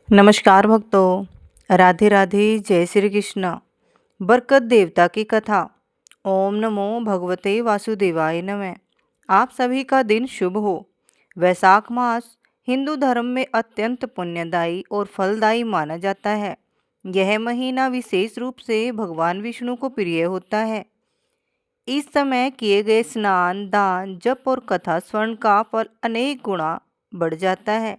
नमस्कार भक्तों, राधे राधे, जय श्री कृष्ण। बरकत देवता की कथा। ओम नमो भगवते वासुदेवाय नमः। आप सभी का दिन शुभ हो। वैशाख मास हिंदू धर्म में अत्यंत पुण्यदायी और फलदायी माना जाता है। यह महीना विशेष रूप से भगवान विष्णु को प्रिय होता है। इस समय किए गए स्नान, दान, जप और कथा स्वर्ण का फल अनेक गुणा बढ़ जाता है।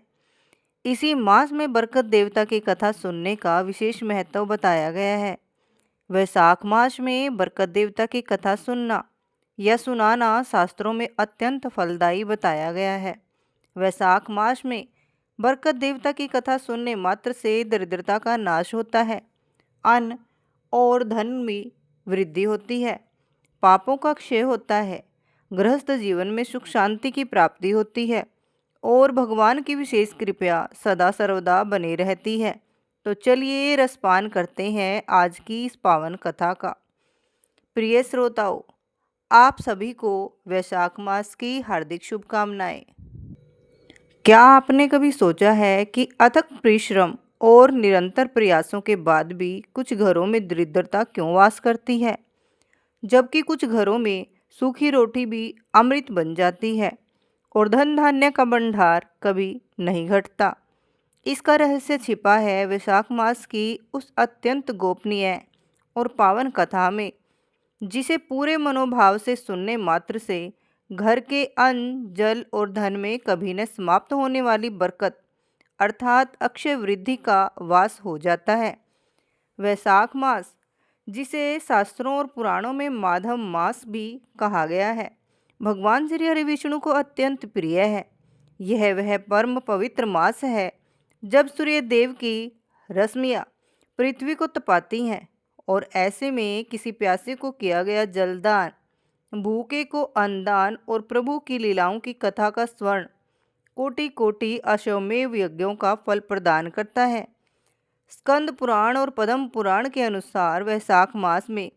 इसी मास में बरकत देवता की कथा सुनने का विशेष महत्व बताया गया है। वैशाख मास में बरकत देवता की कथा सुनना या सुनाना शास्त्रों में अत्यंत फलदायी बताया गया है। वैशाख मास में बरकत देवता की कथा सुनने मात्र से दरिद्रता का नाश होता है, अन्न और धन में वृद्धि होती है, पापों का क्षय होता है, गृहस्थ जीवन में सुख शांति की प्राप्ति होती है और भगवान की विशेष कृपा सदा सर्वदा बनी रहती है। तो चलिए रसपान करते हैं आज की इस पावन कथा का। प्रिय श्रोताओं, आप सभी को वैशाख मास की हार्दिक शुभकामनाएं। क्या आपने कभी सोचा है कि अथक परिश्रम और निरंतर प्रयासों के बाद भी कुछ घरों में दरिद्रता क्यों वास करती है, जबकि कुछ घरों में सूखी रोटी भी अमृत बन जाती है और धन धान्य का भंडार कभी नहीं घटता। इसका रहस्य छिपा है वैशाख मास की उस अत्यंत गोपनीय और पावन कथा में, जिसे पूरे मनोभाव से सुनने मात्र से घर के अन्न, जल और धन में कभी न समाप्त होने वाली बरकत अर्थात अक्षय वृद्धि का वास हो जाता है। वैशाख मास, जिसे शास्त्रों और पुराणों में माधव मास भी कहा गया है, भगवान श्री हरि विष्णु को अत्यंत प्रिय है। यह वह परम पवित्र मास है जब सूर्य देव की रश्मियाँ पृथ्वी को तपाती हैं और ऐसे में किसी प्यासे को किया गया जलदान, भूखे को अन्नदान और प्रभु की लीलाओं की कथा का स्वर्ण कोटि कोटि अश्वमेव यज्ञों का फल प्रदान करता है। स्कंद पुराण और पद्म पुराण के अनुसार वैशाख मास में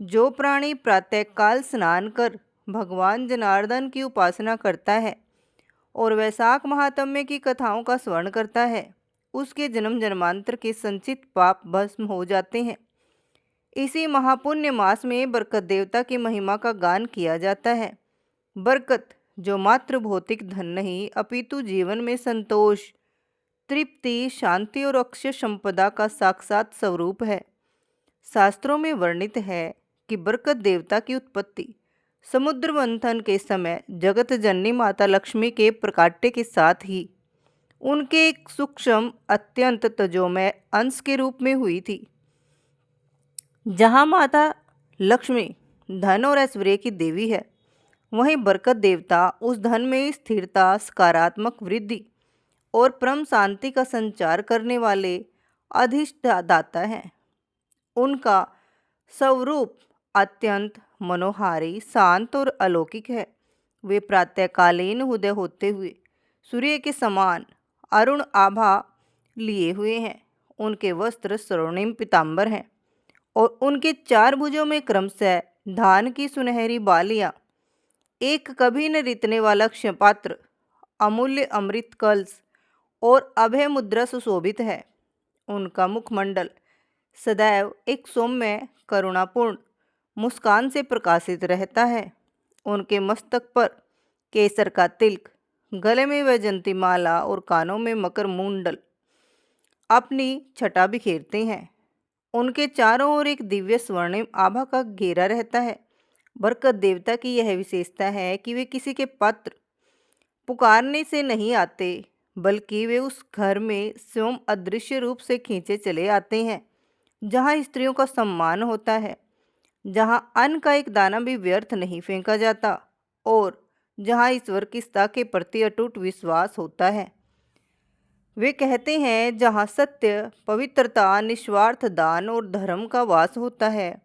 जो प्राणी प्रातःकाल स्नान कर भगवान जनार्दन की उपासना करता है और वैशाख महात्म्य की कथाओं का स्मरण करता है, उसके जन्म जन्मांतर के संचित पाप भस्म हो जाते हैं। इसी महापुण्य मास में बरकत देवता की महिमा का गान किया जाता है। बरकत, जो मात्र भौतिक धन नहीं अपितु जीवन में संतोष, तृप्ति, शांति और अक्षय संपदा का साक्षात स्वरूप है। शास्त्रों में वर्णित है कि बरकत देवता की उत्पत्ति समुद्र मंथन के समय जगत जननी माता लक्ष्मी के प्रकाट्य के साथ ही उनके एक सूक्ष्म अत्यंत तेजोमय अंश के रूप में हुई थी। जहाँ माता लक्ष्मी धन और ऐश्वर्य की देवी है, वहीं बरकत देवता उस धन में स्थिरता, सकारात्मक वृद्धि और परम शांति का संचार करने वाले अधिष्ठाता हैं। उनका स्वरूप अत्यंत मनोहारी, शांत और अलौकिक है। वे प्रातःकालीन उदय होते हुए सूर्य के समान अरुण आभा लिए हुए हैं। उनके वस्त्र स्वर्णिम पीताम्बर हैं और उनके चार भुजों में क्रमशः धान की सुनहरी बालियां, एक कभी न रितने वाला क्षपात्र, अमूल्य अमृत कलश और अभय मुद्रा सुशोभित है। उनका मुखमंडल सदैव एक सौम्य करुणापूर्ण मुस्कान से प्रकाशित रहता है। उनके मस्तक पर केसर का तिलक, गले में वैजंती माला और कानों में मकर मुंडल अपनी छटा बिखेरते हैं। उनके चारों ओर एक दिव्य स्वर्णिम आभा का घेरा रहता है। बरकत देवता की यह विशेषता है कि वे किसी के पत्र पुकारने से नहीं आते, बल्कि वे उस घर में स्वयं अदृश्य रूप से खींचे चले आते हैं जहाँ स्त्रियों का सम्मान होता है, जहाँ अन्न का एक दाना भी व्यर्थ नहीं फेंका जाता और जहाँ ईश्वर की सत्ता के प्रति अटूट विश्वास होता है। वे कहते हैं, जहाँ सत्य, पवित्रता, निस्वार्थ दान और धर्म का वास होता है,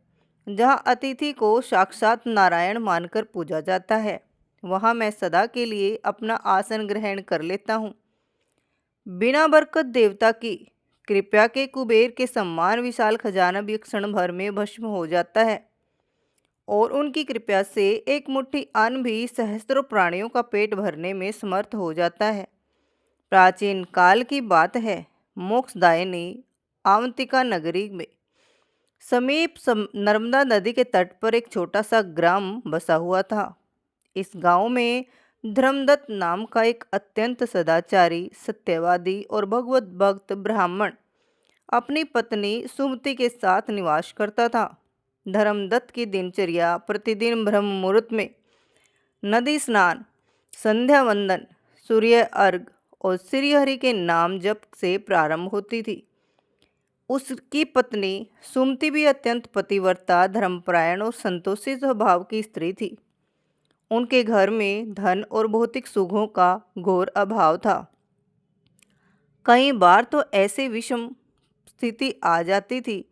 जहाँ अतिथि को साक्षात नारायण मानकर पूजा जाता है, वहाँ मैं सदा के लिए अपना आसन ग्रहण कर लेता हूँ। बिना बरकत देवता की कृपा के कुबेर के सम्मान विशाल खजाना भी क्षण भर में भस्म हो जाता है और उनकी कृपा से एक मुट्ठी अन्न भी सहस्त्रों प्राणियों का पेट भरने में समर्थ हो जाता है। प्राचीन काल की बात है, मोक्षदायिनी अवंतिका नगरी में समीप नर्मदा नदी के तट पर एक छोटा सा ग्राम बसा हुआ था। इस गांव में धर्मदत्त नाम का एक अत्यंत सदाचारी, सत्यवादी और भगवत भक्त ब्राह्मण अपनी पत्नी सुमति के साथ निवास करता था। धर्मदत्त की दिनचर्या प्रतिदिन ब्रह्म मुहूर्त में नदी स्नान, संध्या वंदन, सूर्य अर्घ और श्री हरि के नाम जप से प्रारंभ होती थी। उसकी पत्नी सुमति भी अत्यंत पतिव्रता, धर्मपरायण और संतोषी स्वभाव की स्त्री थी। उनके घर में धन और भौतिक सुखों का घोर अभाव था। कई बार तो ऐसे विषम स्थिति आ जाती थी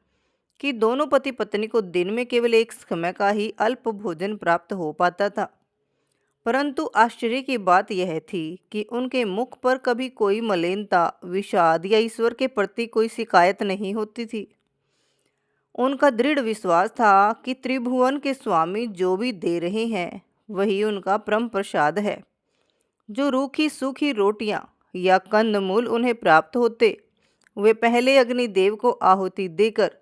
कि दोनों पति पत्नी को दिन में केवल एक समय का ही अल्प भोजन प्राप्त हो पाता था। परंतु आश्चर्य की बात यह थी कि उनके मुख पर कभी कोई मलिनता, विषाद या ईश्वर के प्रति कोई शिकायत नहीं होती थी। उनका दृढ़ विश्वास था कि त्रिभुवन के स्वामी जो भी दे रहे हैं वही उनका परम प्रसाद है। जो रूखी सूखी रोटियां या कंदमूल उन्हें प्राप्त होते, वे पहले अग्निदेव को आहुति देकर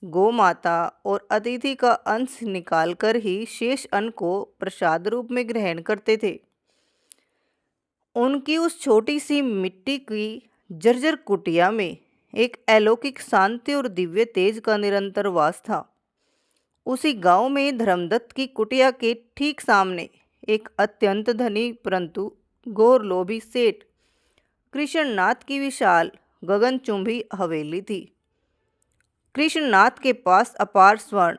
गौ माता और अतिथि का अंश निकालकर ही शेष अन्न को प्रसाद रूप में ग्रहण करते थे। उनकी उस छोटी सी मिट्टी की जर्जर कुटिया में एक अलौकिक शांति और दिव्य तेज का निरंतर वास था। उसी गांव में धर्मदत्त की कुटिया के ठीक सामने एक अत्यंत धनी परंतु घोर लोभी सेठ कृष्णनाथ की विशाल गगनचुंबी हवेली थी। कृष्णनाथ के पास अपार स्वर्ण,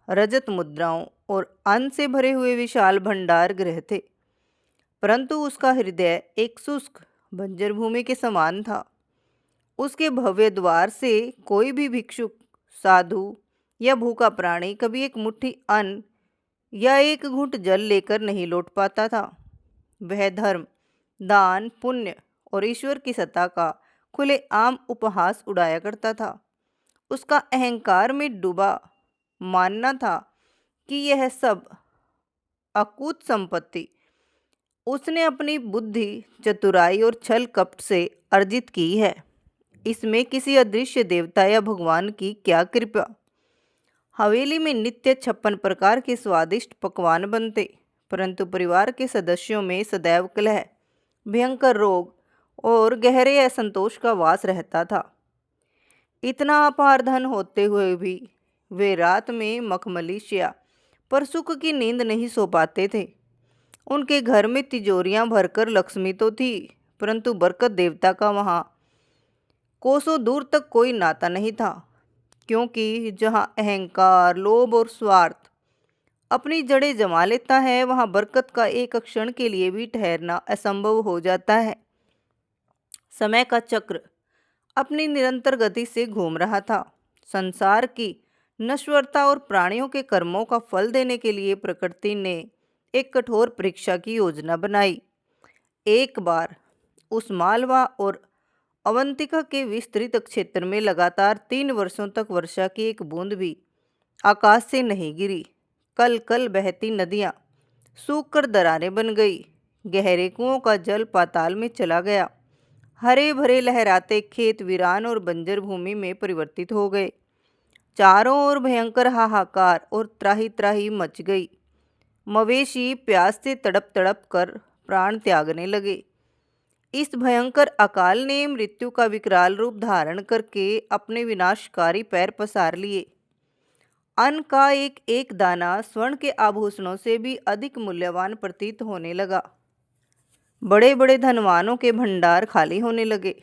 रजत मुद्राओं और अन्न से भरे हुए विशाल भंडार गृह थे, परंतु उसका हृदय एक शुष्क बंजर भूमि के समान था। उसके भव्य द्वार से कोई भी भिक्षुक, साधु या भूखा प्राणी कभी एक मुट्ठी अन्न या एक घूंट जल लेकर नहीं लौट पाता था। वह धर्म, दान, पुण्य और ईश्वर की सत्ता का खुलेआम उपहास उड़ाया करता था। उसका अहंकार में डूबा मानना था कि यह सब अकूत संपत्ति उसने अपनी बुद्धि, चतुराई और छल कपट से अर्जित की है। इसमें किसी अदृश्य देवता या भगवान की क्या कृपा। हवेली में नित्य 56 प्रकार के स्वादिष्ट पकवान बनते, परंतु परिवार के सदस्यों में सदैव कलह, भयंकर रोग और गहरे असंतोष का वास रहता था। इतना अपार धन होते हुए भी वे रात में मखमलीशिया पर सुख की नींद नहीं सो पाते थे। उनके घर में तिजोरियां भरकर लक्ष्मी तो थी, परंतु बरकत देवता का वहाँ कोसों दूर तक कोई नाता नहीं था, क्योंकि जहाँ अहंकार, लोभ और स्वार्थ अपनी जड़ें जमा लेता है, वहाँ बरकत का एक क्षण के लिए भी ठहरना असंभव हो जाता है। समय का चक्र अपनी निरंतर गति से घूम रहा था। संसार की नश्वरता और प्राणियों के कर्मों का फल देने के लिए प्रकृति ने एक कठोर परीक्षा की योजना बनाई। एक बार उस मालवा और अवंतिका के विस्तृत क्षेत्र में लगातार 3 वर्षों तक वर्षा की एक बूंद भी आकाश से नहीं गिरी। कल कल बहती नदियाँ सूख कर दरारें बन गई। गहरे कुओं का जल पाताल में चला गया। हरे भरे लहराते खेत वीरान और बंजर भूमि में परिवर्तित हो गए। चारों ओर भयंकर हाहाकार और त्राही त्राही मच गई। मवेशी प्यास से तड़प तड़प कर प्राण त्यागने लगे। इस भयंकर अकाल ने मृत्यु का विकराल रूप धारण करके अपने विनाशकारी पैर पसार लिए। अन्न का एक एक दाना स्वर्ण के आभूषणों से भी अधिक मूल्यवान प्रतीत होने लगा। बड़े बड़े धनवानों के भंडार खाली होने लगे।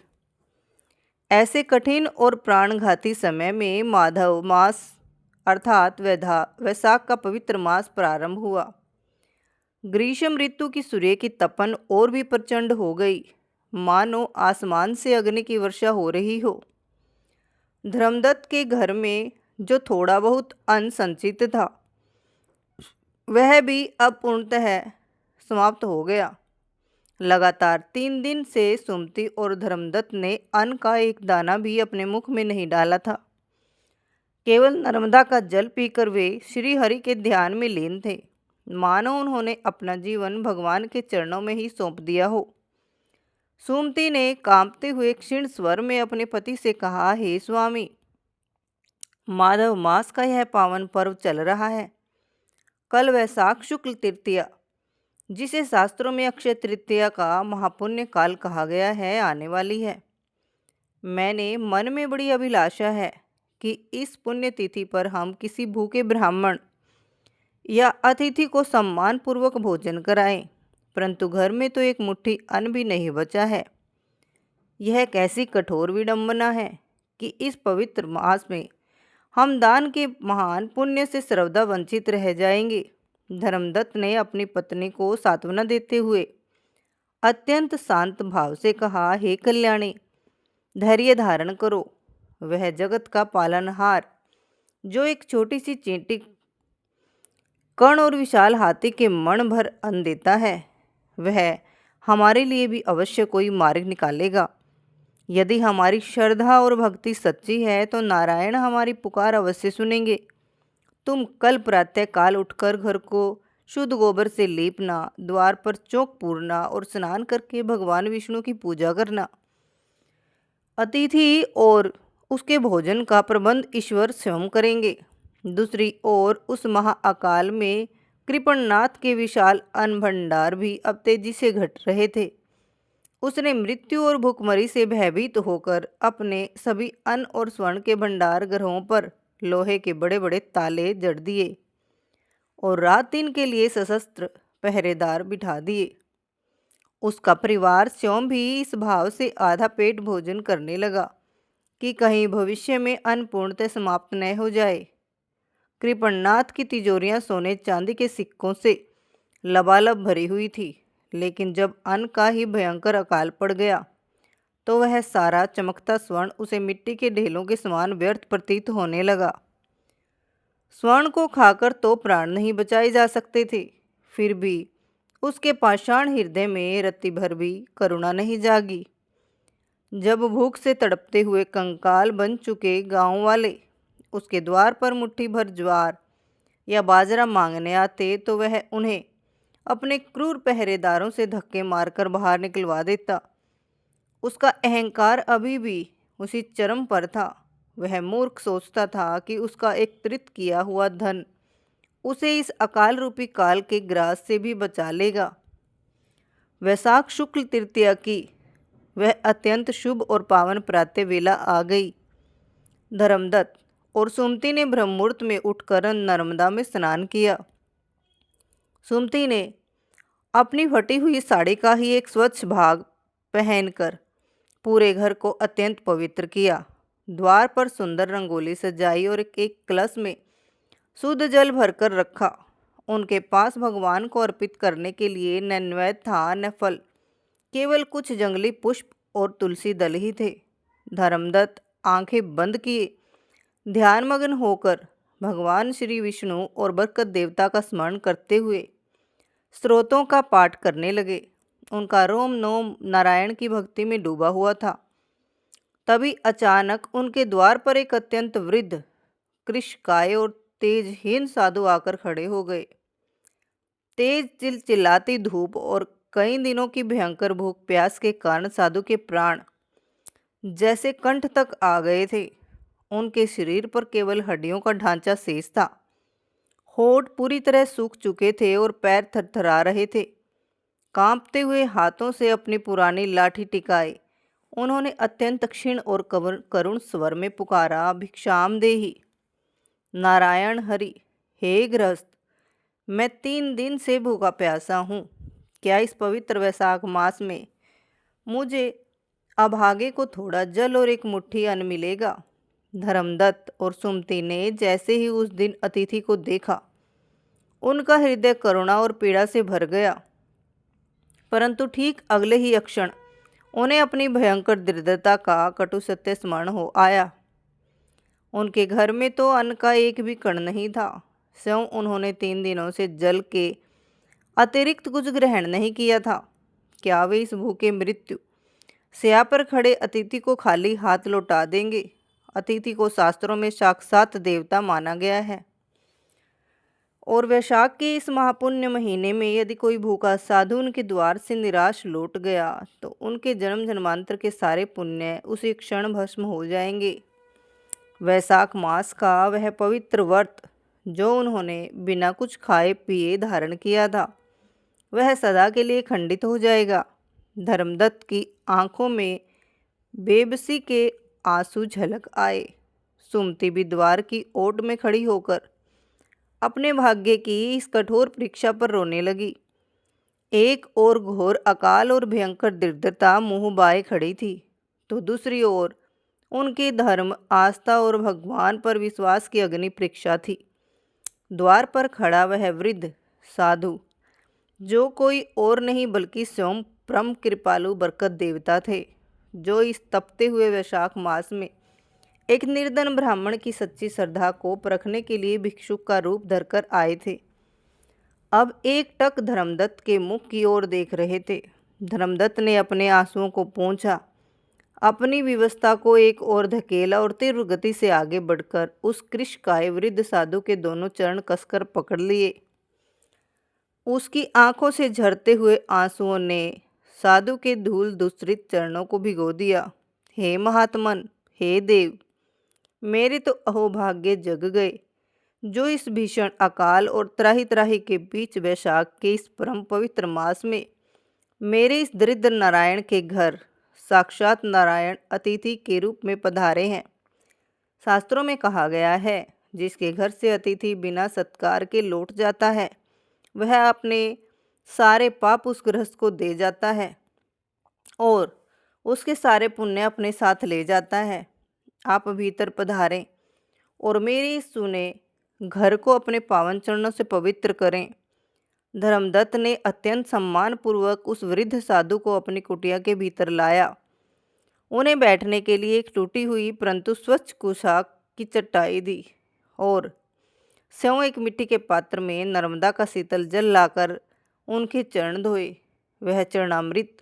ऐसे कठिन और प्राणघाती समय में माधव मास अर्थात वैशाख का पवित्र मास प्रारंभ हुआ। ग्रीष्म ऋतु की सूर्य की तपन और भी प्रचंड हो गई, मानो आसमान से अग्नि की वर्षा हो रही हो। धर्मदत्त के घर में जो थोड़ा बहुत अन्न संचित था, वह भी अब पूर्णतः समाप्त हो गया। लगातार 3 दिन से सुमति और धर्मदत्त ने अन्न का एक दाना भी अपने मुख में नहीं डाला था। केवल नर्मदा का जल पीकर वे श्री हरि के ध्यान में लीन थे, मानो उन्होंने अपना जीवन भगवान के चरणों में ही सौंप दिया हो। सुमति ने कांपते हुए क्षीण स्वर में अपने पति से कहा, हे स्वामी, माधव मास का यह पावन पर्व चल रहा है। कल वैशाख शुक्ल तृतीया, जिसे शास्त्रों में अक्षय तृतीया का महापुण्य काल कहा गया है, आने वाली है। मैंने मन में बड़ी अभिलाषा है कि इस पुण्य तिथि पर हम किसी भूखे ब्राह्मण या अतिथि को सम्मान पूर्वक भोजन कराएं, परंतु घर में तो एक मुट्ठी अन्न भी नहीं बचा है। यह कैसी कठोर विडंबना है कि इस पवित्र मास में हम दान के महान पुण्य से सर्वदा वंचित रह जाएंगे। धर्मदत्त ने अपनी पत्नी को सांत्वना देते हुए अत्यंत शांत भाव से कहा, हे कल्याणी, धैर्य धारण करो। वह जगत का पालनहार, जो एक छोटी सी चींटी कर्ण और विशाल हाथी के मण भर अन्न देता है, वह हमारे लिए भी अवश्य कोई मार्ग निकालेगा। यदि हमारी श्रद्धा और भक्ति सच्ची है तो नारायण हमारी पुकार अवश्य सुनेंगे। तुम कल प्रातः काल उठकर घर को शुद्ध गोबर से लीपना, द्वार पर चौक पूरना और स्नान करके भगवान विष्णु की पूजा करना। अतिथि और उसके भोजन का प्रबंध ईश्वर स्वयं करेंगे। दूसरी ओर उस महाअकाल में कृपणनाथ के विशाल अन्न भंडार भी अब तेजी से घट रहे थे। उसने मृत्यु और भूखमरी से भयभीत होकर अपने सभी अन्न और स्वर्ण के भंडार ग्रहों पर लोहे के बड़े बड़े ताले जड़ दिए और रात दिन के लिए सशस्त्र पहरेदार बिठा दिए। उसका परिवार स्वयं भी इस भाव से आधा पेट भोजन करने लगा कि कहीं भविष्य में अन्न पूर्णतः समाप्त न हो जाए। कृपणनाथ की तिजोरियां सोने चांदी के सिक्कों से लबालब भरी हुई थी, लेकिन जब अन्न का ही भयंकर अकाल पड़ गया तो वह सारा चमकता स्वर्ण उसे मिट्टी के ढेलों के समान व्यर्थ प्रतीत होने लगा। स्वर्ण को खाकर तो प्राण नहीं बचाए जा सकते थे, फिर भी उसके पाषाण हृदय में रत्ती भर भी करुणा नहीं जागी। जब भूख से तड़पते हुए कंकाल बन चुके गांव वाले उसके द्वार पर मुट्ठी भर ज्वार या बाजरा मांगने आते तो वह उन्हें अपने क्रूर पहरेदारों से धक्के मारकर बाहर निकलवा देता। उसका अहंकार अभी भी उसी चरम पर था। वह मूर्ख सोचता था कि उसका एकत्रित किया हुआ धन उसे इस अकाल रूपी काल के ग्रास से भी बचा लेगा। वैशाख शुक्ल तृतीया की वह अत्यंत शुभ और पावन प्रातः वेला आ गई। धर्मदत्त और सुमति ने ब्रह्मुहूर्त में उठकर नर्मदा में स्नान किया। सुमति ने अपनी फटी हुई साड़ी का ही एक स्वच्छ भाग पहनकर पूरे घर को अत्यंत पवित्र किया। द्वार पर सुंदर रंगोली सजाई और एक कलश में शुद्ध जल भरकर रखा। उनके पास भगवान को अर्पित करने के लिए न नैवेद्य था न फल, केवल कुछ जंगली पुष्प और तुलसी दल ही थे। धर्मदत्त आंखें बंद किए ध्यानमग्न होकर भगवान श्री विष्णु और बरकत देवता का स्मरण करते हुए स्तोत्रों का पाठ करने लगे। उनका रोम नोम नारायण की भक्ति में डूबा हुआ था। तभी अचानक उनके द्वार पर एक अत्यंत वृद्ध, कृशकाय और तेजहीन साधु आकर खड़े हो गए। तेज चिलचिलाती धूप और कई दिनों की भयंकर भूख प्यास के कारण साधु के प्राण जैसे कंठ तक आ गए थे। उनके शरीर पर केवल हड्डियों का ढांचा शेष था। होठ पूरी तरह सूख चुके थे और पैर थरथरा रहे थे। कांपते हुए हाथों से अपनी पुरानी लाठी टिकाए उन्होंने अत्यंत क्षीण और करुण स्वर में पुकारा, भिक्षाम देहि। नारायण हरि, हे गृहस्थ, मैं 3 दिन से भूखा प्यासा हूँ। क्या इस पवित्र वैशाख मास में मुझे अभागे को थोड़ा जल और एक मुट्ठी अन्न मिलेगा? धर्मदत्त और सुमति ने जैसे ही उस दिन अतिथि को देखा, उनका हृदय करुणा और पीड़ा से भर गया। परंतु ठीक अगले ही क्षण उन्हें अपनी भयंकर दरिद्रता का कटु सत्य स्मरण हो आया। उनके घर में तो अन्न का एक भी कण नहीं था। स्वयं उन्होंने 3 दिनों से जल के अतिरिक्त कुछ ग्रहण नहीं किया था। क्या वे इस भूखे मृत्यु शैया पर खड़े अतिथि को खाली हाथ लौटा देंगे? अतिथि को शास्त्रों में साक्षात देवता माना गया है। और वैशाख के इस महापुण्य महीने में यदि कोई भूखा साधु उनके द्वार से निराश लौट गया तो उनके जन्म जन्मांतर के सारे पुण्य उसी क्षण भस्म हो जाएंगे। वैशाख मास का वह पवित्र व्रत जो उन्होंने बिना कुछ खाए पिए धारण किया था वह सदा के लिए खंडित हो जाएगा। धर्मदत्त की आंखों में बेबसी के आंसू झलक आए। सुमति भी द्वार की ओट में खड़ी होकर अपने भाग्य की इस कठोर परीक्षा पर रोने लगी। एक ओर घोर अकाल और भयंकर दरिद्रता मुंह बाए खड़ी थी तो दूसरी ओर उनकी धर्म आस्था और भगवान पर विश्वास की अग्नि परीक्षा थी। द्वार पर खड़ा वह वृद्ध साधु जो कोई और नहीं बल्कि स्वयं परम कृपालु बरकत देवता थे, जो इस तपते हुए वैशाख मास में एक निर्धन ब्राह्मण की सच्ची श्रद्धा को परखने के लिए भिक्षुक का रूप धरकर आए थे। अब एक टक धर्मदत्त के मुख की ओर देख रहे थे। धर्मदत्त ने अपने आंसुओं को पोंछा, अपनी व्यवस्था को एक ओर धकेला और तीव्र गति से आगे बढ़कर उस कृशकाय वृद्ध साधु के दोनों चरण कसकर पकड़ लिए। उसकी आंखों से झरते हुए आंसुओं ने साधु के धूल दूषित चरणों को भिगो दिया। हे महात्मन, हे देव, मेरे तो अहोभाग्य जग गए जो इस भीषण अकाल और त्राही त्राही के बीच वैशाख के इस परम पवित्र मास में मेरे इस दरिद्र नारायण के घर साक्षात नारायण अतिथि के रूप में पधारे हैं। शास्त्रों में कहा गया है, जिसके घर से अतिथि बिना सत्कार के लौट जाता है वह अपने सारे पाप उस गृहस्थ को दे जाता है और उसके सारे पुण्य अपने साथ ले जाता है। आप भीतर पधारें और मेरे इस सुने घर को अपने पावन चरणों से पवित्र करें। धर्मदत्त ने अत्यंत सम्मानपूर्वक उस वृद्ध साधु को अपनी कुटिया के भीतर लाया। उन्हें बैठने के लिए एक टूटी हुई परंतु स्वच्छ कुशाक की चटाई दी और स्वयं एक मिट्टी के पात्र में नर्मदा का शीतल जल लाकर उनके चरण धोए। वह चरणामृत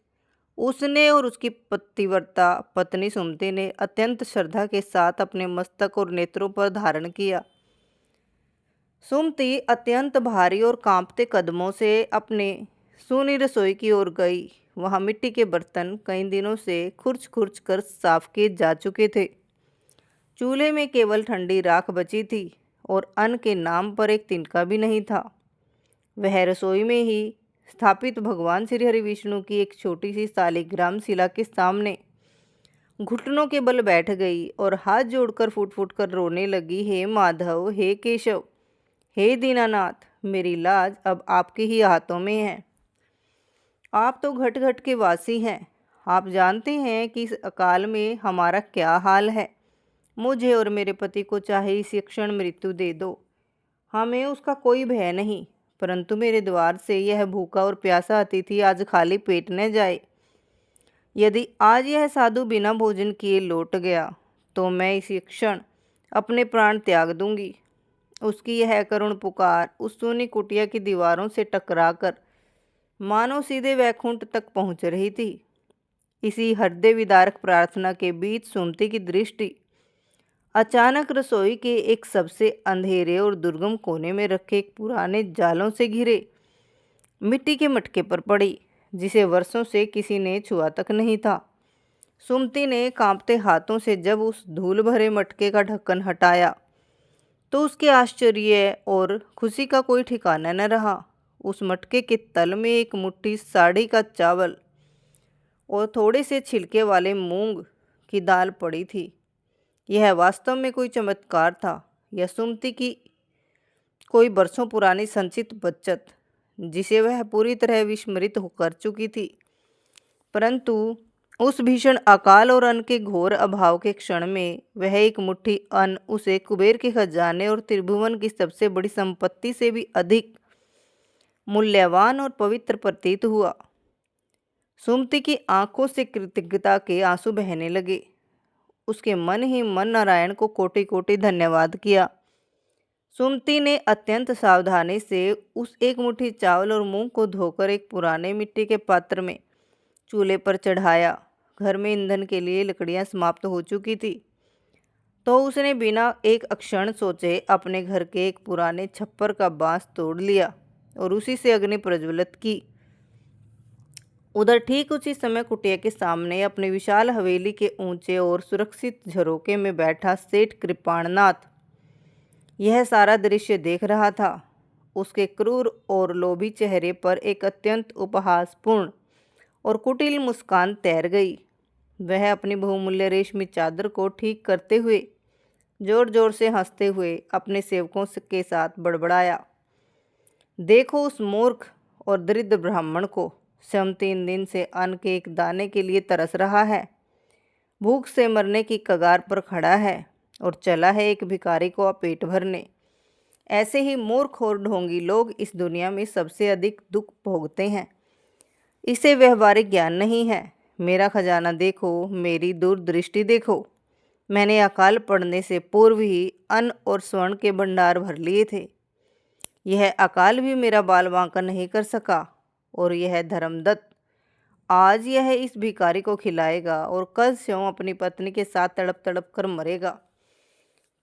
उसने और उसकी पतिव्रता पत्नी सुमति ने अत्यंत श्रद्धा के साथ अपने मस्तक और नेत्रों पर धारण किया। सुमति अत्यंत भारी और कांपते कदमों से अपने सूनी रसोई की ओर गई। वहां मिट्टी के बर्तन कई दिनों से खुर्च खुर्च कर साफ किए जा चुके थे। चूल्हे में केवल ठंडी राख बची थी और अन्न के नाम पर एक तिनका भी नहीं था। वह रसोई में ही स्थापित भगवान श्री हरि विष्णु की एक छोटी सी शालिग्राम शिला के सामने घुटनों के बल बैठ गई और हाथ जोड़कर फूट फूट कर रोने लगी। हे माधव, हे केशव, हे दीनानाथ, मेरी लाज अब आपके ही हाथों में है। आप तो घट घट के वासी हैं। आप जानते हैं कि इस अकाल में हमारा क्या हाल है। मुझे और मेरे पति को चाहे इसी क्षण मृत्यु दे दो, हमें उसका कोई भय नहीं, परंतु मेरे द्वार से यह भूखा और प्यासा अतिथि आज खाली पेट न जाए। यदि आज यह साधु बिना भोजन किए लौट गया तो मैं इसी क्षण अपने प्राण त्याग दूंगी। उसकी यह करुण पुकार उस सूनी कुटिया की दीवारों से टकराकर मानो सीधे वैकुंठ तक पहुंच रही थी। इसी हृदय विदारक प्रार्थना के बीच सुमति की दृष्टि अचानक रसोई के एक सबसे अंधेरे और दुर्गम कोने में रखे एक पुराने जालों से घिरे मिट्टी के मटके पर पड़ी, जिसे वर्षों से किसी ने छुआ तक नहीं था। सुमति ने कांपते हाथों से जब उस धूल भरे मटके का ढक्कन हटाया तो उसके आश्चर्य और खुशी का कोई ठिकाना न रहा। उस मटके के तल में एक मुट्ठी साड़ी का चावल और थोड़े से छिलके वाले मूंग की दाल पड़ी थी। यह वास्तव में कोई चमत्कार था या सुमति की कोई बरसों पुरानी संचित बचत, जिसे वह पूरी तरह विस्मृत कर चुकी थी। परंतु उस भीषण अकाल और अन्न के घोर अभाव के क्षण में वह एक मुट्ठी अन्न उसे कुबेर के खजाने और त्रिभुवन की सबसे बड़ी संपत्ति से भी अधिक मूल्यवान और पवित्र प्रतीत हुआ। सुमति की आंखों से कृतज्ञता के आंसू बहने लगे। उसके मन ही मन नारायण को कोटि कोटि धन्यवाद किया। सुमति ने अत्यंत सावधानी से उस एक मुट्ठी चावल और मूंग को धोकर एक पुराने मिट्टी के पात्र में चूल्हे पर चढ़ाया। घर में ईंधन के लिए लकड़ियां समाप्त हो चुकी थी। तो उसने बिना एक क्षण सोचे अपने घर के एक पुराने छप्पर का बांस तोड़ लिया और उसी से अग्नि प्रज्वलित की। उधर ठीक उसी समय कुटिया के सामने अपनी विशाल हवेली के ऊंचे और सुरक्षित झरोके में बैठा सेठ कृपाणनाथ यह सारा दृश्य देख रहा था। उसके क्रूर और लोभी चेहरे पर एक अत्यंत उपहासपूर्ण और कुटिल मुस्कान तैर गई। वह अपनी बहुमूल्य रेशमी चादर को ठीक करते हुए जोर जोर से हंसते हुए अपने सेवकों के साथ बड़बड़ाया, देखो उस मूर्ख और दरिद्र ब्राह्मण को, स्वयं 3 दिन से अन्न के एक दाने के लिए तरस रहा है, भूख से मरने की कगार पर खड़ा है और चला है एक भिखारी को पेट भरने। ऐसे ही मूर्ख और ढोंगी लोग इस दुनिया में सबसे अधिक दुख भोगते हैं। इसे व्यवहारिक ज्ञान नहीं है। मेरा खजाना देखो, मेरी दूरदृष्टि देखो। मैंने अकाल पड़ने से पूर्व ही अन्न और स्वर्ण के भंडार भर लिए थे। यह अकाल भी मेरा बाल बांका नहीं कर सका। और यह धर्मदत्त आज यह इस भिखारी को खिलाएगा और कल स्यों अपनी पत्नी के साथ तड़प तड़प कर मरेगा।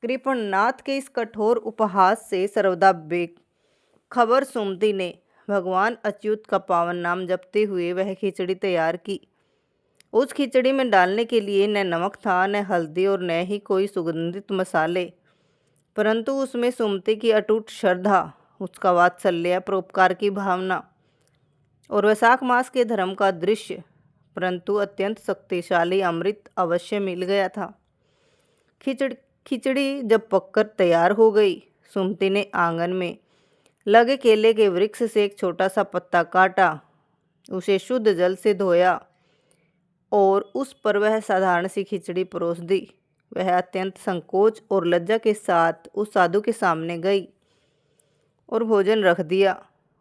कृपणनाथ के इस कठोर उपहास से सर्वदा बेखबर सुमति ने भगवान अच्युत का पावन नाम जपते हुए वह खिचड़ी तैयार की। उस खिचड़ी में डालने के लिए न नमक था, न हल्दी और न ही कोई सुगंधित मसाले, परंतु उसमें सुमति की अटूट श्रद्धा, उसका वात्सल्य, परोपकार की भावना और वैशाख मास के धर्म का दृश्य, परंतु अत्यंत शक्तिशाली अमृत अवश्य मिल गया था। खिचड़ी जब पककर तैयार हो गई, सुमति ने आंगन में लगे केले के वृक्ष से एक छोटा सा पत्ता काटा, उसे शुद्ध जल से धोया और उस पर वह साधारण सी खिचड़ी परोस दी। वह अत्यंत संकोच और लज्जा के साथ उस साधु के सामने गई और भोजन रख दिया।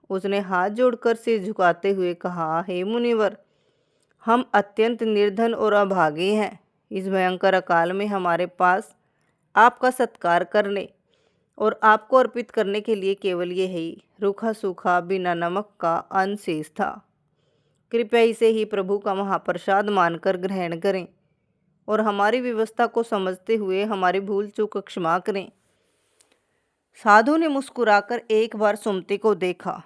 उसने हाथ जोड़कर सिर झुकाते हुए कहा, हे मुनिवर, हम अत्यंत निर्धन और अभागे हैं। इस भयंकर अकाल में हमारे पास आपका सत्कार करने और आपको अर्पित करने के लिए केवल यही रूखा सूखा बिना नमक का अन्न शेष था। कृपया इसे ही प्रभु का महाप्रसाद मानकर ग्रहण करें और हमारी व्यवस्था को समझते हुए हमारी भूल चूक क्षमा करें। साधु ने मुस्कुराकर एक बार सुमति को देखा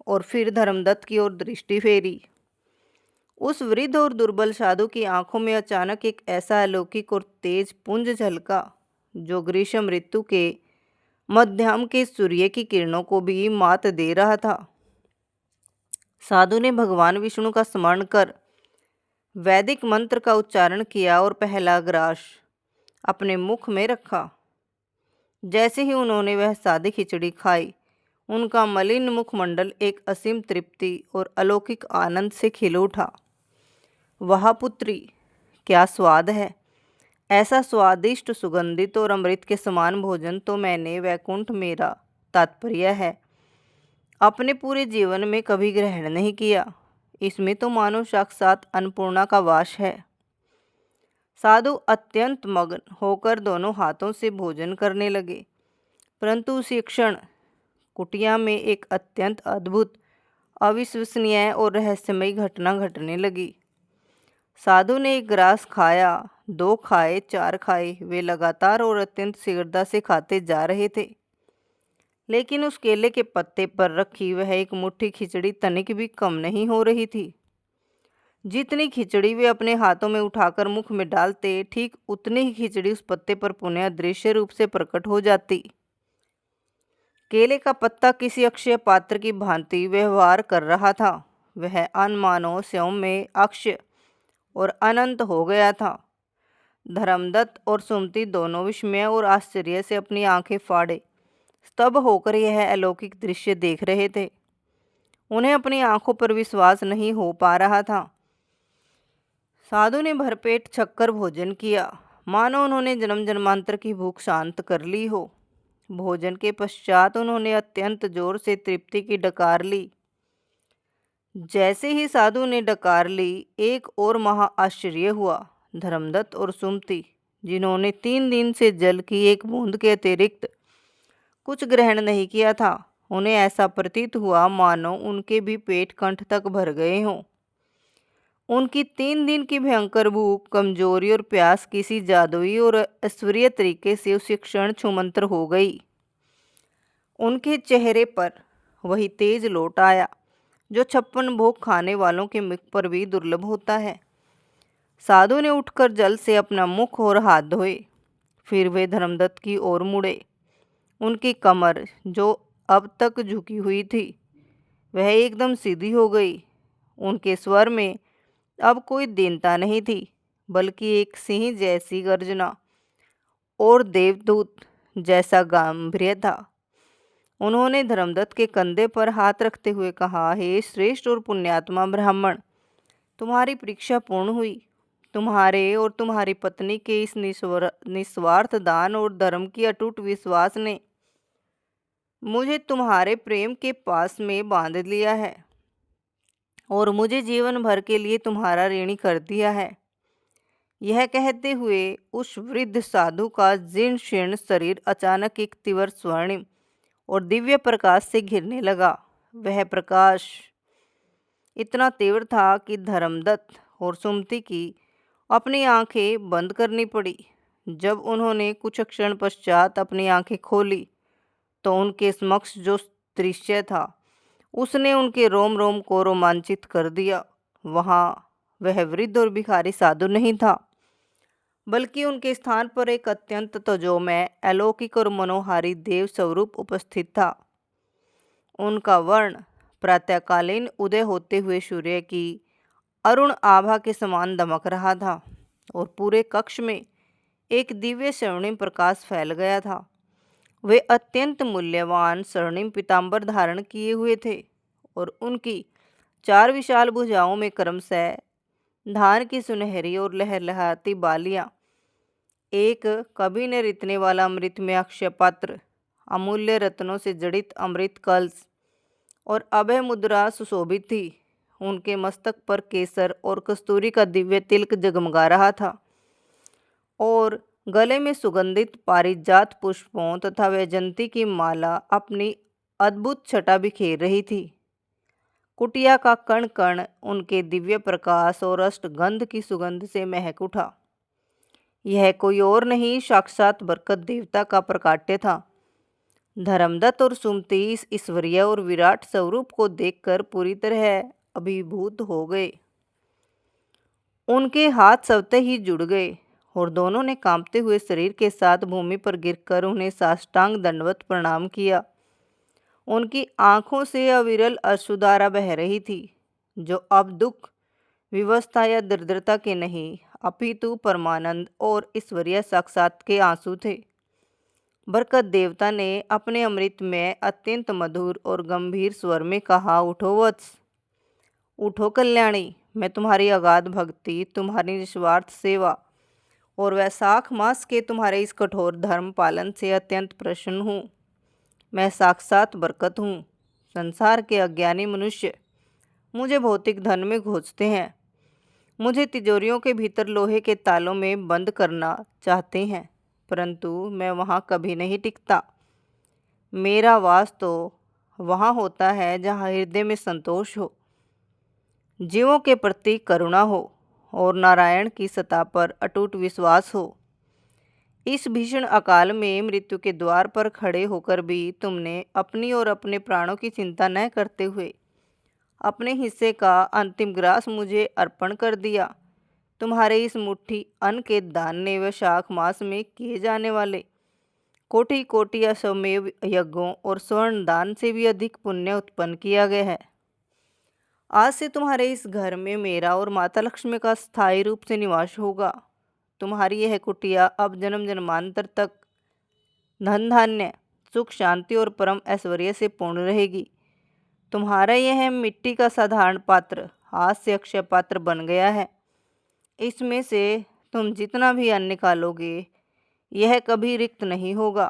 और फिर धर्मदत्त की ओर दृष्टि फेरी। उस वृद्ध और दुर्बल साधु की आंखों में अचानक एक ऐसा अलौकिक और तेज पुंज झलका जो ग्रीष्म ऋतु के मध्याह्न के सूर्य की किरणों को भी मात दे रहा था। साधु ने भगवान विष्णु का स्मरण कर वैदिक मंत्र का उच्चारण किया और पहला ग्रास अपने मुख में रखा। जैसे ही उन्होंने वह सादी खिचड़ी खाई, उनका मलिन मुखमंडल एक असीम तृप्ति और अलौकिक आनंद से खिल उठा। वाह पुत्री, क्या स्वाद है! ऐसा स्वादिष्ट, सुगंधित और अमृत के समान भोजन तो मैंने, वैकुंठ मेरा तात्पर्य है, अपने पूरे जीवन में कभी ग्रहण नहीं किया। इसमें तो मानो साक्षात अन्नपूर्णा का वास है। साधु अत्यंत मग्न होकर दोनों हाथों से भोजन करने लगे, परंतु उसी क्षण कुटिया में एक अत्यंत अद्भुत, अविश्वसनीय और रहस्यमयी घटना घटने लगी। साधु ने एक ग्रास खाया, 2 खाए, 4 खाए। वे लगातार और अत्यंत शीघ्रता से खाते जा रहे थे, लेकिन उस केले के पत्ते पर रखी वह एक मुट्ठी खिचड़ी तनिक भी कम नहीं हो रही थी। जितनी खिचड़ी वे अपने हाथों में उठाकर मुख में डालते, ठीक उतनी ही खिचड़ी उस पत्ते पर पुनः दृश्य रूप से प्रकट हो जाती। केले का पत्ता किसी अक्षय पात्र की भांति व्यवहार कर रहा था। वह अन्न मानो स्वयं में अक्षय और अनंत हो गया था। धर्मदत्त और सुमति दोनों विस्मय और आश्चर्य से अपनी आंखें फाड़े स्तब्ध होकर यह अलौकिक दृश्य देख रहे थे। उन्हें अपनी आंखों पर विश्वास नहीं हो पा रहा था। साधु ने भरपेट छक्कर भोजन किया, मानो उन्होंने जन्म जन्मांतर की भूख शांत कर ली हो। भोजन के पश्चात उन्होंने अत्यंत जोर से तृप्ति की डकार ली। जैसे ही साधु ने डकार ली, एक और महा आश्चर्य हुआ। धर्मदत्त और सुमति, जिन्होंने 3 दिन से जल की एक बूंद के अतिरिक्त कुछ ग्रहण नहीं किया था, उन्हें ऐसा प्रतीत हुआ मानो उनके भी पेट कंठ तक भर गए हों। उनकी 3 दिन की भयंकर भूख, कमजोरी और प्यास किसी जादुई और ऐश्वर्य तरीके से उसी क्षण छूमंतर हो गई। उनके चेहरे पर वही तेज लौट आया जो 56 भोग खाने वालों के मुख पर भी दुर्लभ होता है। साधु ने उठकर जल से अपना मुख और हाथ धोए। फिर वे धर्मदत्त की ओर मुड़े। उनकी कमर, जो अब तक झुकी हुई थी, वह एकदम सीधी हो गई। उनके स्वर में अब कोई दीनता नहीं थी, बल्कि एक सिंह जैसी गर्जना और देवदूत जैसा गांभीर्य था। उन्होंने धर्मदत्त के कंधे पर हाथ रखते हुए कहा, हे श्रेष्ठ और पुण्यात्मा ब्राह्मण, तुम्हारी परीक्षा पूर्ण हुई। तुम्हारे और तुम्हारी पत्नी के इस निस्वार्थ दान और धर्म की अटूट विश्वास ने मुझे तुम्हारे प्रेम के पास में बांध लिया है और मुझे जीवन भर के लिए तुम्हारा ऋणी कर दिया है। यह कहते हुए उस वृद्ध साधु का जीर्ण शीर्ण शरीर अचानक एक तीव्र स्वर्णिम और दिव्य प्रकाश से घिरने लगा। वह प्रकाश इतना तीव्र था कि धर्मदत्त और सुमति की अपनी आंखें बंद करनी पड़ी। जब उन्होंने कुछ क्षण पश्चात अपनी आंखें खोली तो उनके समक्ष जो दृश्य था उसने उनके रोम रोम को रोमांचित कर दिया। वहाँ वह वृद्ध और भिखारी साधु नहीं था, बल्कि उनके स्थान पर एक अत्यंत तेजोमय, अलौकिक और मनोहारी देव स्वरूप उपस्थित था। उनका वर्ण प्रातःकालीन उदय होते हुए सूर्य की अरुण आभा के समान दमक रहा था और पूरे कक्ष में एक दिव्य स्वर्णिम प्रकाश फैल गया था। वे अत्यंत मूल्यवान स्वर्णिम पीतांबर धारण किए हुए थे और उनकी 4 विशाल भुजाओं में क्रमशः धान की सुनहरी और लहलहाती बालियां, एक कभी न रितने वाला अमृत में अक्षय पात्र, अमूल्य रत्नों से जड़ित अमृत कलश और अभय मुद्रा सुशोभित थी। उनके मस्तक पर केसर और कस्तूरी का दिव्य तिलक जगमगा रहा था और गले में सुगंधित पारिजात पुष्पों तथा वैजंती की माला अपनी अद्भुत छटा बिखेर रही थी। कुटिया का कण कण उनके दिव्य प्रकाश और अष्टगंध की सुगंध से महक उठा। यह कोई और नहीं, साक्षात बरकत देवता का प्रकाट्य था। धर्मदत्त और सुमति इस ईश्वरीय और विराट स्वरूप को देखकर पूरी तरह अभिभूत हो गए। उनके हाथ स्वतः ही जुड़ गए और दोनों ने कांपते हुए शरीर के साथ भूमि पर गिरकर उन्हें साष्टांग दंडवत प्रणाम किया। उनकी आंखों से अविरल अश्रुधारा बह रही थी, जो अब दुख, विवशता या दरिद्रता के नहीं, अपितु परमानंद और ईश्वरीय साक्षात के आंसू थे। बरकत देवता ने अपने अमृत में अत्यंत मधुर और गंभीर स्वर में कहा, उठो वत्स, उठो कल्याणी, मैं तुम्हारी अगाध भक्ति, तुम्हारी निस्वार्थ सेवा और वैशाख मास के तुम्हारे इस कठोर धर्म पालन से अत्यंत प्रसन्न हूँ। मैं साक्षात बरकत हूँ। संसार के अज्ञानी मनुष्य मुझे भौतिक धन में घोंचते हैं, मुझे तिजोरियों के भीतर लोहे के तालों में बंद करना चाहते हैं, परंतु मैं वहाँ कभी नहीं टिकता। मेरा वास तो वहाँ होता है जहाँ हृदय में संतोष हो, जीवों के प्रति करुणा हो और नारायण की सत्ता पर अटूट विश्वास हो। इस भीषण अकाल में मृत्यु के द्वार पर खड़े होकर भी तुमने अपनी और अपने प्राणों की चिंता न करते हुए अपने हिस्से का अंतिम ग्रास मुझे अर्पण कर दिया। तुम्हारे इस मुट्ठी अन्न के दान ने वैशाख मास में किए जाने वाले कोटि कोटि अश्वमेव यज्ञों और स्वर्ण दान से भी अधिक पुण्य उत्पन्न किया गया है। आज से तुम्हारे इस घर में मेरा और माता लक्ष्मी का स्थायी रूप से निवास होगा। तुम्हारी यह कुटिया अब जन्म जन्मांतर तक धन धान्य, सुख शांति और परम ऐश्वर्य से पूर्ण रहेगी। तुम्हारा यह मिट्टी का साधारण पात्र आज से अक्षय पात्र बन गया है। इसमें से तुम जितना भी अन्न निकालोगे यह कभी रिक्त नहीं होगा।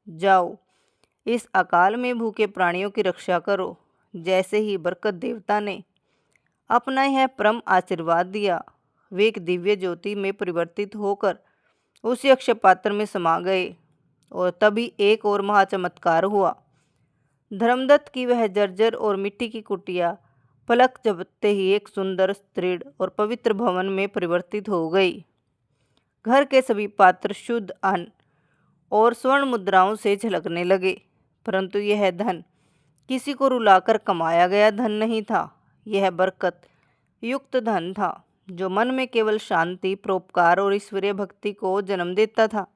जाओ, इस अकाल में भूखे प्राणियों की रक्षा करो। जैसे ही बरकत देवता ने अपना यह परम आशीर्वाद दिया, वे एक दिव्य ज्योति में परिवर्तित होकर उसी अक्षय पात्र में समा गए और तभी एक और महाचमत्कार हुआ। धर्मदत्त की वह जर्जर और मिट्टी की कुटिया पलक झपकते ही एक सुंदर, दृढ़ और पवित्र भवन में परिवर्तित हो गई। घर के सभी पात्र शुद्ध अन्न और स्वर्ण मुद्राओं से झलकने लगे। परंतु यह धन किसी को रुलाकर कमाया गया धन नहीं था। यह बरकत युक्त धन था, जो मन में केवल शांति, परोपकार और ईश्वरीय भक्ति को जन्म देता था।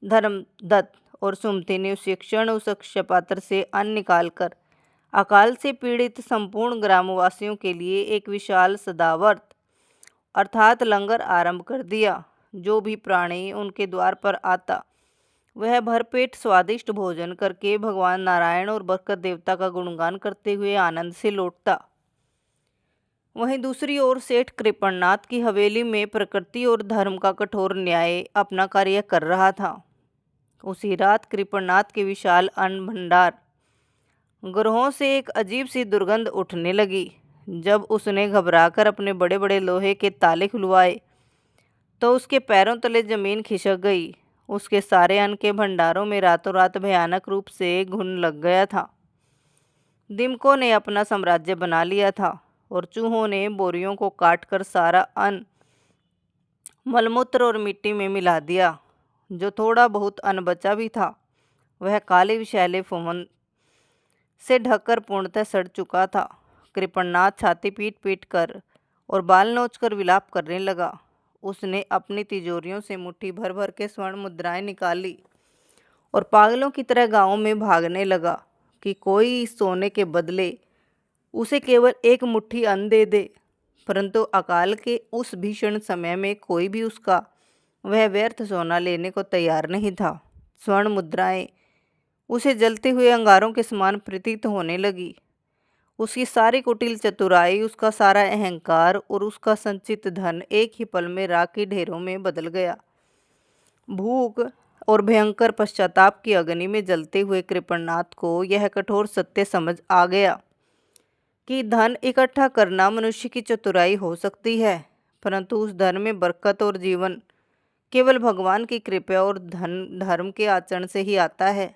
धर्मदत्त और सुमति ने उसी क्षण उस अक्षय पात्र से अन्न निकालकर अकाल से पीड़ित संपूर्ण ग्रामवासियों के लिए एक विशाल सदावर्त अर्थात लंगर आरंभ कर दिया। जो भी प्राणी उनके द्वार पर आता, वह भरपेट स्वादिष्ट भोजन करके भगवान नारायण और बरकत देवता का गुणगान करते हुए आनंद से लौटता। वहीं दूसरी ओर सेठ कृपणनाथ की हवेली में प्रकृति और धर्म का कठोर न्याय अपना कार्य कर रहा था। उसी रात कृपणनाथ के विशाल अन्न भंडार ग्रहों से एक अजीब सी दुर्गंध उठने लगी। जब उसने घबराकर अपने बड़े बड़े लोहे के ताले खुलवाए तो उसके पैरों तले जमीन खिसक गई। उसके सारे अन्न के भंडारों में रातों रात भयानक रूप से घुन लग गया था। दिमकों ने अपना साम्राज्य बना लिया था और चूहों ने बोरियों को काटकर सारा अन्न मलमूत्र और मिट्टी में मिला दिया। जो थोड़ा बहुत अन्न बचा भी था, वह काले विषैले फुमन से ढककर पूर्णतः सड़ चुका था। कृपणनाथ छाती पीट पीट कर और बाल नोचकर विलाप करने लगा। उसने अपनी तिजोरियों से मुट्ठी भर भर के स्वर्ण मुद्राएं निकाली और पागलों की तरह गांवों में भागने लगा कि कोई इस सोने के बदले उसे केवल एक मुट्ठी अन्न दे दे। परंतु अकाल के उस भीषण समय में कोई भी उसका वह व्यर्थ सोना लेने को तैयार नहीं था। स्वर्ण मुद्राएं उसे जलते हुए अंगारों के समान प्रतीत होने लगी। उसकी सारी कुटिल चतुराई, उसका सारा अहंकार और उसका संचित धन एक ही पल में राख के ढेरों में बदल गया। भूख और भयंकर पश्चाताप की अग्नि में जलते हुए कृपणनाथ को यह कठोर सत्य समझ आ गया कि धन इकट्ठा करना मनुष्य की चतुराई हो सकती है, परंतु उस धन में बरकत और जीवन केवल भगवान की कृपा और धर्म के आचरण से ही आता है।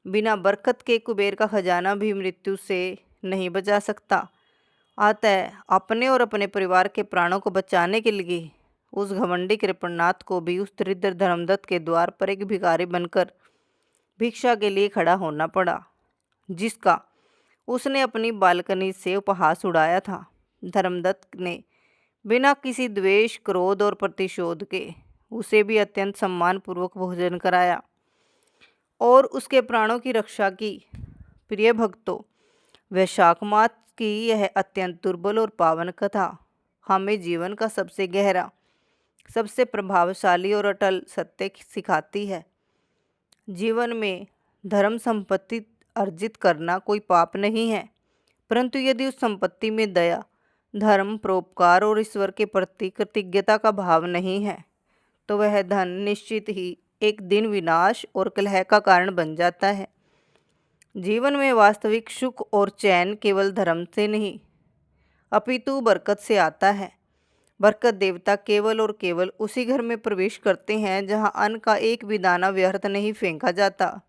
बिना बरकत के कुबेर का खजाना भी मृत्यु से नहीं बचा सकता। अतः अपने और अपने परिवार के प्राणों को बचाने के लिए उस घमंडी कृपणनाथ को भी उस दरिद्र धर्मदत्त के द्वार पर एक भिखारी बनकर भिक्षा के लिए खड़ा होना पड़ा, जिसका उसने अपनी बालकनी से उपहास उड़ाया था। धर्मदत्त ने बिना किसी द्वेष, क्रोध और प्रतिशोध के उसे भी अत्यंत सम्मानपूर्वक भोजन कराया और उसके प्राणों की रक्षा की। प्रिय भक्तों, वैशाख मास की यह अत्यंत दुर्बल और पावन कथा हमें जीवन का सबसे गहरा, सबसे प्रभावशाली और अटल सत्य सिखाती है। जीवन में धर्म संपत्ति अर्जित करना कोई पाप नहीं है, परंतु यदि उस संपत्ति में दया, धर्म, परोपकार और ईश्वर के प्रति कृतज्ञता का भाव नहीं है, तो वह धन निश्चित ही एक दिन विनाश और कलह का कारण बन जाता है। जीवन में वास्तविक सुख और चैन केवल धर्म से नहीं, अपितु बरकत से आता है। बरकत देवता केवल और केवल उसी घर में प्रवेश करते हैं जहां अन्न का एक भी दाना व्यर्थ नहीं फेंका जाता,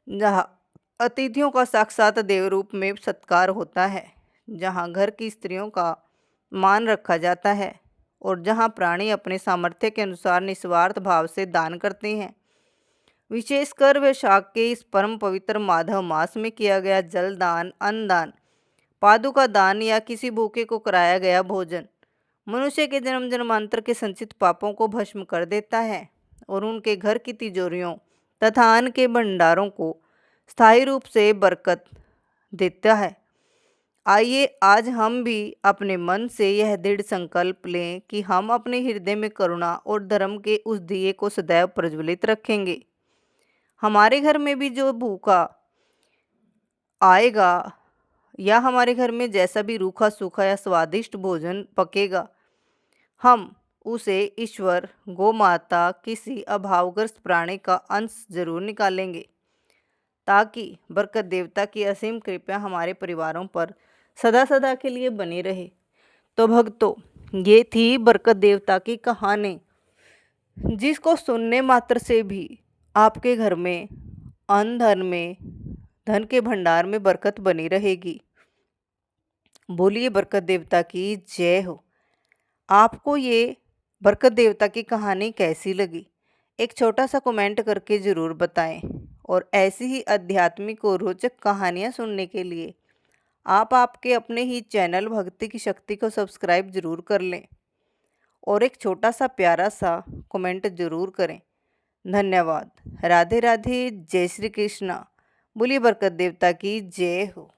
जहां अतिथियों का साक्षात देव रूप में सत्कार होता है, जहां घर की स्त्रियों का मान रखा जाता है और जहां प्राणी अपने सामर्थ्य के अनुसार निस्वार्थ भाव से दान करते हैं। विशेषकर वैशाख के इस परम पवित्र माधव मास में किया गया जल दान, अन्न दान, पादुका दान या किसी भूखे को कराया गया भोजन मनुष्य के जन्म जन्मांतर के संचित पापों को भस्म कर देता है और उनके घर की तिजोरियों तथा अन्न के भंडारों को स्थायी रूप से बरकत देता है। आइए आज हम भी अपने मन से यह दृढ़ संकल्प लें कि हम अपने हृदय में करुणा और धर्म के उस दिए को सदैव प्रज्वलित रखेंगे। हमारे घर में भी जो भूखा आएगा या हमारे घर में जैसा भी रूखा सूखा या स्वादिष्ट भोजन पकेगा, हम उसे ईश्वर, गौ माता, किसी अभावग्रस्त प्राणी का अंश जरूर निकालेंगे, ताकि बरकत देवता की असीम कृपा हमारे परिवारों पर सदा सदा के लिए बनी रहे। तो भक्तों, ये थी बरकत देवता की कहानी, जिसको सुनने मात्र से भी आपके घर में अन्न धन में, धन के भंडार में बरकत बनी रहेगी। बोलिए बरकत देवता की जय हो। आपको ये बरकत देवता की कहानी कैसी लगी? एक छोटा सा कमेंट करके ज़रूर बताएं। और ऐसी ही आध्यात्मिक और रोचक कहानियाँ सुनने के लिए आप आपके अपने ही चैनल भक्ति की शक्ति को सब्सक्राइब ज़रूर कर लें और एक छोटा सा प्यारा सा कमेंट ज़रूर करें। धन्यवाद। राधे राधे। जय श्री कृष्णा। बोलिए बरकत देवता की जय हो।